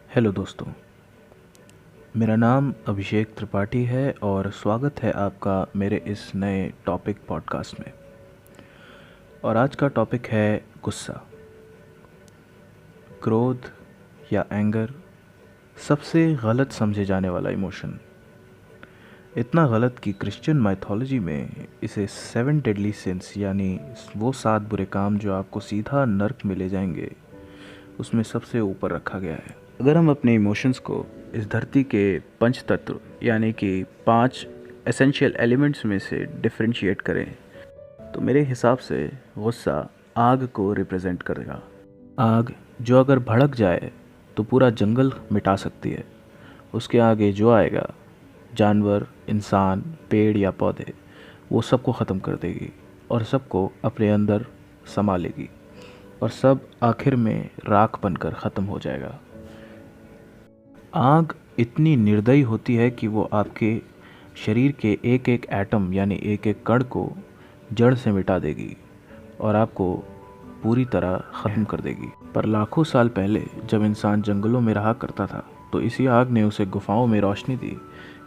Hello दोस्तों, मेरा नाम अभिषेक त्रिपाठी है और स्वागत है आपका मेरे इस नए टॉपिक पॉडकास्ट में। और आज का टॉपिक है गुस्सा। क्रोध या एंगर सबसे गलत समझे जाने वाला इमोशन। इतना गलत कि क्रिश्चियन माइथोलॉजी में इसे 7 डेडली सिंस यानी वो 7 बुरे काम जो आपको सीधा नर्क में ले जाएंगे, उसमें सबसे ऊपर रखा गया है। अगर हम अपने इमोशंस को इस धरती के पंच तत्व यानी कि 5 एसेंशियल एलिमेंट्स में से डिफरेंशिएट करें तो मेरे हिसाब से गुस्सा आग को रिप्रेजेंट करेगा। आग जो अगर भड़क जाए तो पूरा जंगल मिटा सकती है। उसके आगे जो आएगा, जानवर, इंसान, पेड़ या पौधे, वो सबको ख़त्म कर देगी और सबको अपने अंदर समा लेगी और सब आखिर में राख बनकर ख़त्म हो जाएगा। आग इतनी निर्दयी होती है कि वो आपके शरीर के एक एक एटम यानी एक एक कण को जड़ से मिटा देगी और आपको पूरी तरह ख़त्म कर देगी। पर लाखों साल पहले जब इंसान जंगलों में रहा करता था तो इसी आग ने उसे गुफाओं में रोशनी दी,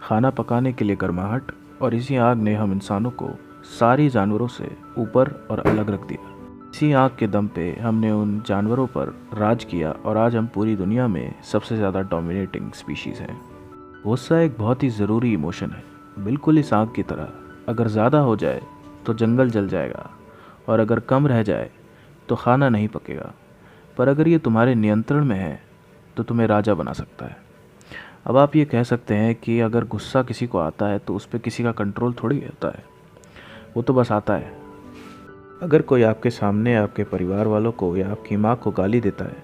खाना पकाने के लिए गर्माहट, और इसी आग ने हम इंसानों को सारी जानवरों से ऊपर और अलग रख दिया। इसी आग के दम पे हमने उन जानवरों पर राज किया और आज हम पूरी दुनिया में सबसे ज़्यादा डोमिनेटिंग स्पीशीज़ हैं। गुस्सा एक बहुत ही ज़रूरी इमोशन है, बिल्कुल इस आग की तरह। अगर ज़्यादा हो जाए तो जंगल जल जाएगा और अगर कम रह जाए तो खाना नहीं पकेगा। पर अगर ये तुम्हारे नियंत्रण में है तो तुम्हें राजा बना सकता है। अब आप ये कह सकते हैं कि अगर गुस्सा किसी को आता है तो उस पर किसी का कंट्रोल थोड़ी होता है, वो तो बस आता है। अगर कोई आपके सामने आपके परिवार वालों को या आपकी माँ को गाली देता है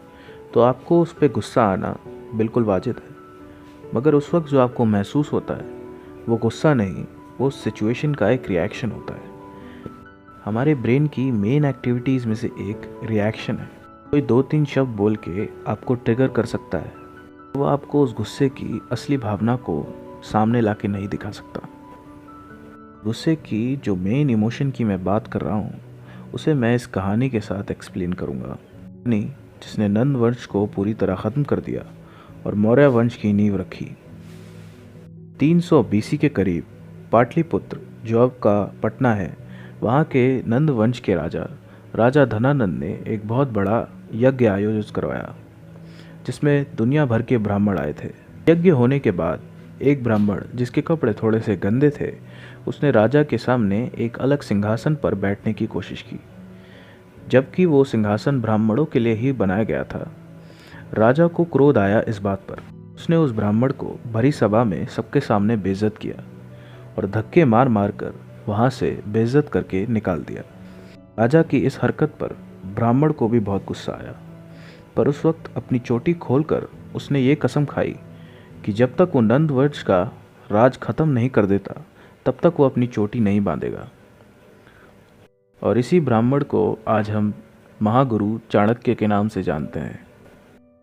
तो आपको उस पर गुस्सा आना बिल्कुल वाजिब है। मगर उस वक्त जो आपको महसूस होता है वो गुस्सा नहीं, वो सिचुएशन का एक रिएक्शन होता है। हमारे ब्रेन की मेन एक्टिविटीज़ में से एक रिएक्शन है। कोई 2-3 शब्द बोल के आपको ट्रिगर कर सकता है, वो आपको उस गुस्से की असली भावना को सामने ला के नहीं दिखा सकता। गुस्से की जो मेन इमोशन की मैं बात कर रहा हूँ उसे मैं इस कहानी के साथ एक्सप्लेन करूँगा, जिसने नंद वंश को पूरी तरह ख़त्म कर दिया और मौर्य वंश की नींव रखी। 300 BC के करीब पाटलिपुत्र जो अब का पटना है, वहाँ के नंद वंश के राजा धनानंद ने एक बहुत बड़ा यज्ञ आयोजित करवाया जिसमें दुनिया भर के ब्राह्मण आए थे। यज्ञ होने के बाद एक ब्राह्मण जिसके कपड़े थोड़े से गंदे थे, उसने राजा के सामने एक अलग सिंहासन पर बैठने की कोशिश की, जबकि वो सिंहासन ब्राह्मणों के लिए ही बनाया गया था। राजा को क्रोध आया इस बात पर। उसने उस ब्राह्मण को भरी सभा में सबके सामने बेइज्जत किया और धक्के मार मार कर वहाँ से बेइज्जत करके निकाल दिया। राजा की इस हरकत पर ब्राह्मण को भी बहुत गुस्सा आया, पर उस वक्त अपनी चोटी खोलकर उसने ये कसम खाई कि जब तक वो नंद वंश का राज खत्म नहीं कर देता तब तक वो अपनी चोटी नहीं बांधेगा। और इसी ब्राह्मण को आज हम महागुरु चाणक्य के नाम से जानते हैं।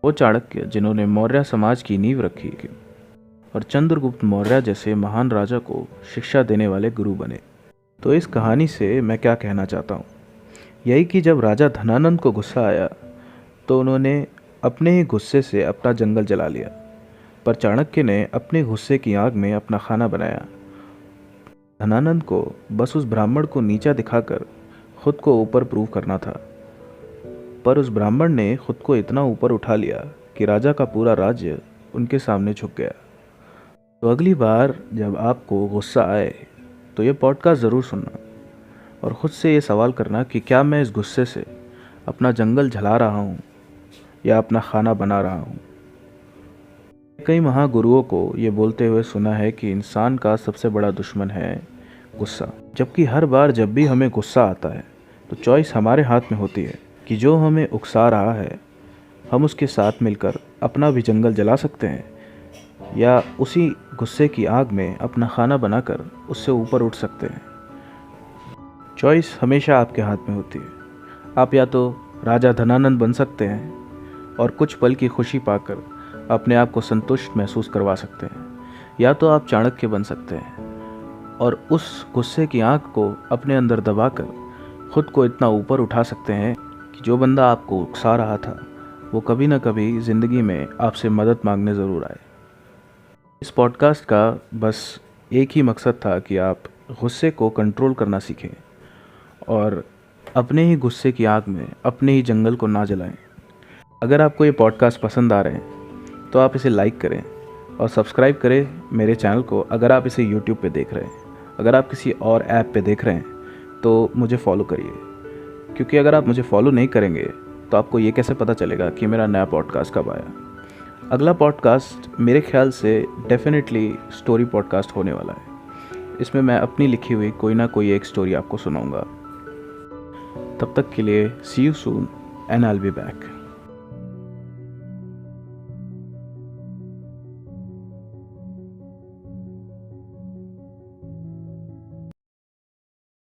वो चाणक्य जिन्होंने मौर्य समाज की नींव रखी और चंद्रगुप्त मौर्य जैसे महान राजा को शिक्षा देने वाले गुरु बने। तो इस कहानी से मैं क्या कहना चाहता हूँ, यही कि जब राजा धनानंद को गुस्सा आया तो उन्होंने अपने ही गुस्से से अपना जंगल जला लिया, पर चाणक्य ने अपने गुस्से की आग में अपना खाना बनाया। धनानंद को बस उस ब्राह्मण को नीचा दिखाकर खुद को ऊपर प्रूव करना था, पर उस ब्राह्मण ने खुद को इतना ऊपर उठा लिया कि राजा का पूरा राज्य उनके सामने झुक गया। तो अगली बार जब आपको गुस्सा आए तो ये पॉडकास्ट ज़रूर सुनना और ख़ुद से ये सवाल करना कि क्या मैं इस गुस्से से अपना जंगल जला रहा हूँ या अपना खाना बना रहा हूँ। कई महागुरुओं को ये बोलते हुए सुना है कि इंसान का सबसे बड़ा दुश्मन है गुस्सा, जबकि हर बार जब भी हमें गुस्सा आता है तो चॉइस हमारे हाथ में होती है कि जो हमें उकसा रहा है हम उसके साथ मिलकर अपना भी जंगल जला सकते हैं या उसी गुस्से की आग में अपना खाना बनाकर उससे ऊपर उठ सकते हैं। चॉइस हमेशा आपके हाथ में होती है। आप या तो राजा धनानंद बन सकते हैं और कुछ पल की खुशी पाकर अपने आप को संतुष्ट महसूस करवा सकते हैं, या तो आप चाणक्य बन सकते हैं और उस गुस्से की आग को अपने अंदर दबाकर खुद को इतना ऊपर उठा सकते हैं कि जो बंदा आपको उकसा रहा था वो कभी ना कभी ज़िंदगी में आपसे मदद मांगने ज़रूर आए। इस पॉडकास्ट का बस एक ही मकसद था कि आप गुस्से को कंट्रोल करना सीखें और अपने ही गुस्से की आग में अपने ही जंगल को ना जलाएं। अगर आपको ये पॉडकास्ट पसंद आ रहे हैं तो आप इसे लाइक करें और सब्सक्राइब करें मेरे चैनल को। अगर आप इसे यूट्यूब पे देख रहे हैं, अगर आप किसी और ऐप पे देख रहे हैं तो मुझे फॉलो करिए, क्योंकि अगर आप मुझे फॉलो नहीं करेंगे तो आपको ये कैसे पता चलेगा कि मेरा नया पॉडकास्ट कब आया। अगला पॉडकास्ट मेरे ख्याल से डेफिनेटली स्टोरी पॉडकास्ट होने वाला है। इसमें मैं अपनी लिखी हुई कोई ना कोई एक स्टोरी आपको सुनाऊंगा। तब तक के लिए see you soon and I will be back.